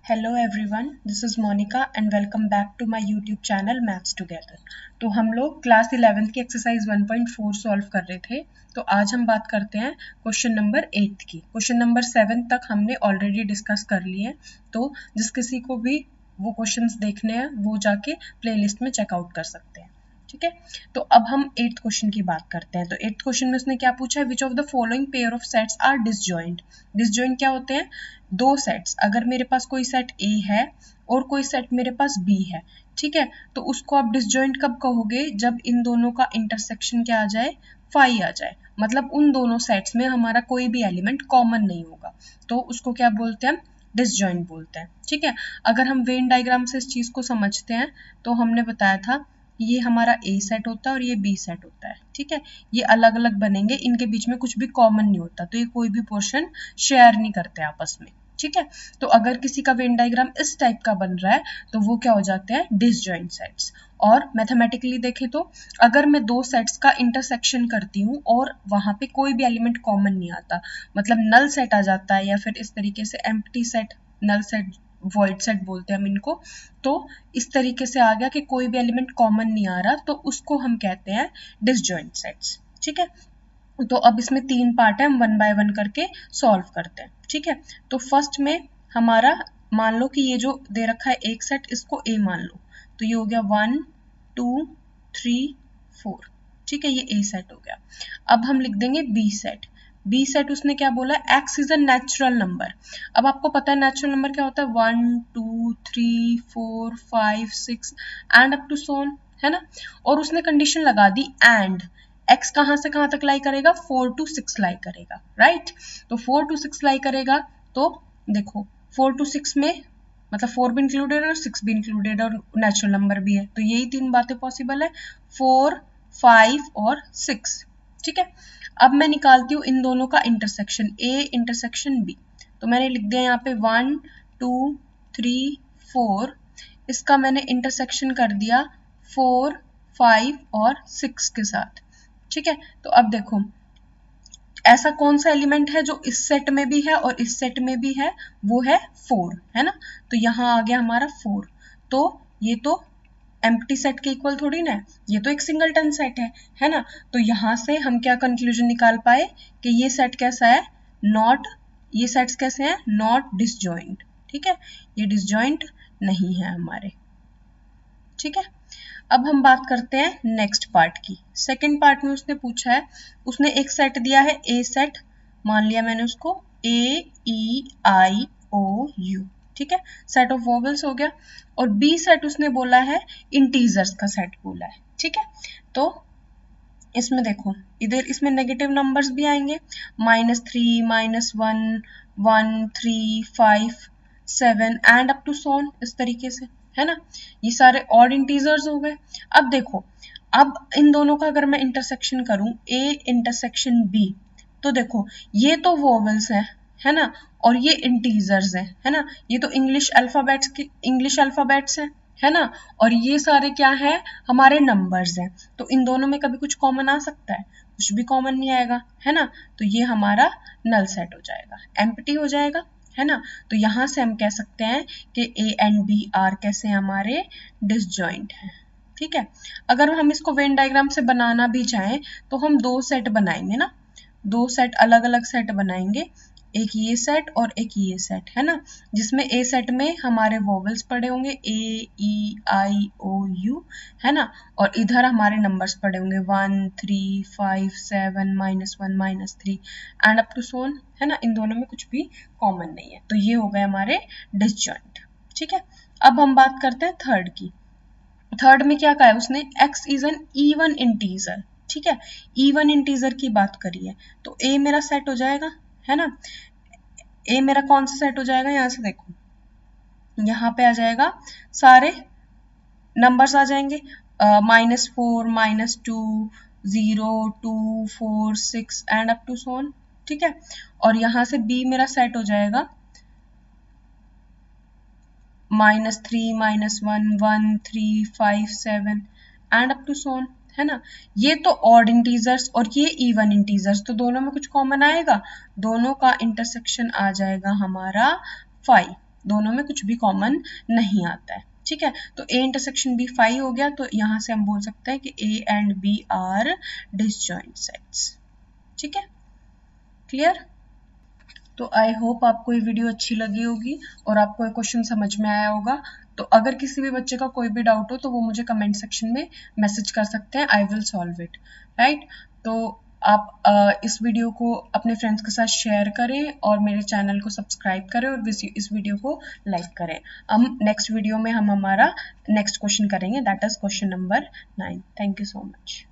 Hello everyone, this is Monika and welcome back to my YouTube channel maths together. तो हम लोग class 11th की exercise 1.4 solve कर रहे थे। तो आज हम बात करते हैं क्वेश्चन नंबर 8 की। क्वेश्चन नंबर 7 तक हमने ऑलरेडी डिस्कस कर लिए। तो जिस किसी को भी वो क्वेश्चंस देखने हैं वो जाके प्लेलिस्ट में चेकआउट कर सकते हैं। ठीक है, तो अब हम 8th क्वेश्चन की बात करते हैं। तो 8th क्वेश्चन में उसने क्या पूछा है, which of the following pair of sets are disjoint. Disjoint क्या होते हैं? दो सेट्स, अगर मेरे पास कोई सेट ए है और कोई सेट मेरे पास बी है, ठीक है, तो उसको आप डिसजॉइंट कब कहोगे? जब इन दोनों का इंटरसेक्शन क्या आ जाए, फाई आ जाए, मतलब उन दोनों सेट्स में हमारा कोई भी एलिमेंट कॉमन नहीं होगा, तो उसको क्या बोलते हैं? डिसजॉइंट बोलते हैं। ठीक है, अगर हम वेन डायग्राम से इस चीज को समझते हैं तो हमने बताया था ये हमारा ए सेट होता है और ये बी सेट होता है। ठीक है, ये अलग अलग बनेंगे, इनके बीच में कुछ भी कॉमन नहीं होता, तो ये कोई भी पोर्शन शेयर नहीं करते आपस में। ठीक है, तो अगर किसी का वेन डायग्राम इस टाइप का बन रहा है तो वो क्या हो जाते हैं? Disjoint sets. और मैथमेटिकली देखें तो अगर मैं दो सेट्स का इंटरसेक्शन करती हूँ और वहां पे कोई भी एलिमेंट कॉमन नहीं आता, मतलब नल सेट आ जाता है, या फिर इस तरीके से empty set, null set, void set बोलते हैं हम इनको, तो इस तरीके से आ गया कि कोई भी एलिमेंट कॉमन नहीं आ रहा, तो उसको हम कहते हैं डिसजॉइंट सेट्स। ठीक है, तो अब इसमें तीन पार्ट है, हम वन बाय वन करके सॉल्व करते हैं। ठीक है, तो फर्स्ट में हमारा मान लो कि ये जो दे रखा है एक सेट, इसको ए मान लो, तो ये हो गया 1 2 3 4। ठीक है, ये ए सेट हो गया। अब हम लिख देंगे बी सेट। बी सेट उसने क्या बोला? X is a natural number. अब आपको पता है नेचुरल नंबर क्या होता है? 1 2 3 4 5 6 एंड अप टू सोन, है ना। और उसने कंडीशन लगा दी एंड x कहाँ से कहाँ तक लाई करेगा? 4 to 6 लाई करेगा, राइट। तो 4 to 6 लाई करेगा, तो देखो 4 to 6 में मतलब 4 भी इंक्लूडेड है और 6 भी इंक्लूडेड और नेचुरल नंबर भी है, तो यही तीन बातें पॉसिबल है, 4 5 और 6। ठीक है, अब मैं निकालती हूँ इन दोनों का इंटरसेक्शन, ए इंटरसेक्शन बी। तो मैंने लिख दिया यहाँ पे 1 2 3 4, इसका मैंने इंटरसेक्शन कर दिया 4 5 और 6 के साथ। ठीक है, तो अब देखो ऐसा कौन सा एलिमेंट है जो इस सेट में भी है और इस सेट में भी है? वो है 4, है ना। तो यहाँ आ गया हमारा 4, तो ये तो एम्प्टी सेट के इक्वल थोड़ी ना है, ये तो एक सिंगलटन सेट है ना। तो यहाँ से हम क्या कंक्लूजन निकाल पाए कि ये सेट कैसा है? नॉट, ये सेट्स कैसे हैं? Not disjoint. ठीक है, ये डिसजॉइंट नहीं है हमारे। ठीक है, अब हम बात करते हैं नेक्स्ट पार्ट की। सेकंड पार्ट में उसने पूछा है, उसने एक सेट दिया है ए सेट, मान लिया मैंने उसको AEIOU। ठीक है, सेट ऑफ वोवेल्स हो गया। और बी सेट उसने बोला है इंटीजर्स का सेट बोला है। ठीक है, तो इसमें देखो इधर इसमें नेगेटिव नंबर्स भी आएंगे, -3 -1 1 3 5 7 एंड अप टू सोन, इस तरीके से, है ना। ये सारे ऑड इंटीजर्स हो गए। अब देखो, अब इन दोनों का अगर मैं इंटरसेक्शन करूं, ए इंटरसेक्शन बी, तो देखो ये तो वोवेल्स है ना, और ये इंटीजर्स है ना। ये तो इंग्लिश अल्फाबेट्स की इंग्लिश अल्फाबेट्स है ना, और ये सारे क्या है? हमारे नंबर्स हैं। तो इन दोनों में कभी कुछ कॉमन आ सकता है? कुछ भी कॉमन नहीं आएगा, है ना। तो ये हमारा नल सेट हो जाएगा, एम्प्टी हो जाएगा, है ना। तो यहाँ से हम कह सकते हैं कि ए एंड बी आर कैसे हमारे? डिसजॉइंट है। ठीक है, अगर हम इसको वेन डायग्राम से बनाना भी चाहें तो हम दो सेट बनाएंगे ना, दो सेट अलग अलग सेट बनाएंगे, एक ये सेट और एक ये सेट, है ना, जिसमें ए सेट में हमारे वोवेल्स पड़े होंगे AEIOU, है ना, और इधर हमारे नंबर्स पड़े होंगे 1 3 5 7 -1 -3 एंड अप टू सोन, है ना। इन दोनों में कुछ भी कॉमन नहीं है, तो ये हो गए हमारे डिसजॉइंट। ठीक है, अब हम बात करते हैं थर्ड की। थर्ड में क्या कहा है उसने? x is an even integer. ठीक है, इवन इंटीजर की बात करी है, तो a मेरा सेट हो जाएगा, है ना। a मेरा कौन सा सेट हो जाएगा? यहाँ से देखो, यहाँ पे आ जाएगा सारे नंबर्स आ जाएंगे, -4 -2 0 2 4 6 एंड अप टू सोन। ठीक है, और यहाँ से b मेरा सेट हो जाएगा -3 -1 1 3 5 7 एंड अप टू सोन, है ना। ये तो ऑड इंटीजर्स और ये इवन इंटीजर्स, तो दोनों में कुछ कॉमन आएगा, दोनों का इंटरसेक्शन आ जाएगा हमारा 5। दोनों में कुछ भी कॉमन नहीं आता है, ठीक है। तो A इंटरसेक्शन B 5 हो गया, तो यहाँ से हम बोल सकते हैं कि A and B are disjoint sets, ठीक है, क्लियर। तो आई होप आपको ये वीडियो अच्छी लगी होगी और आपको ये क्वेश्चन समझ में आया होगा। तो अगर किसी भी बच्चे का कोई भी डाउट हो तो वो मुझे कमेंट सेक्शन में मैसेज कर सकते हैं, I will solve it, right. तो आप इस वीडियो को अपने फ्रेंड्स के साथ शेयर करें और मेरे चैनल को सब्सक्राइब करें और इस वीडियो को लाइक करें। हम नेक्स्ट वीडियो में हम हमारा नेक्स्ट क्वेश्चन करेंगे, that is question number 9। Thank you so much.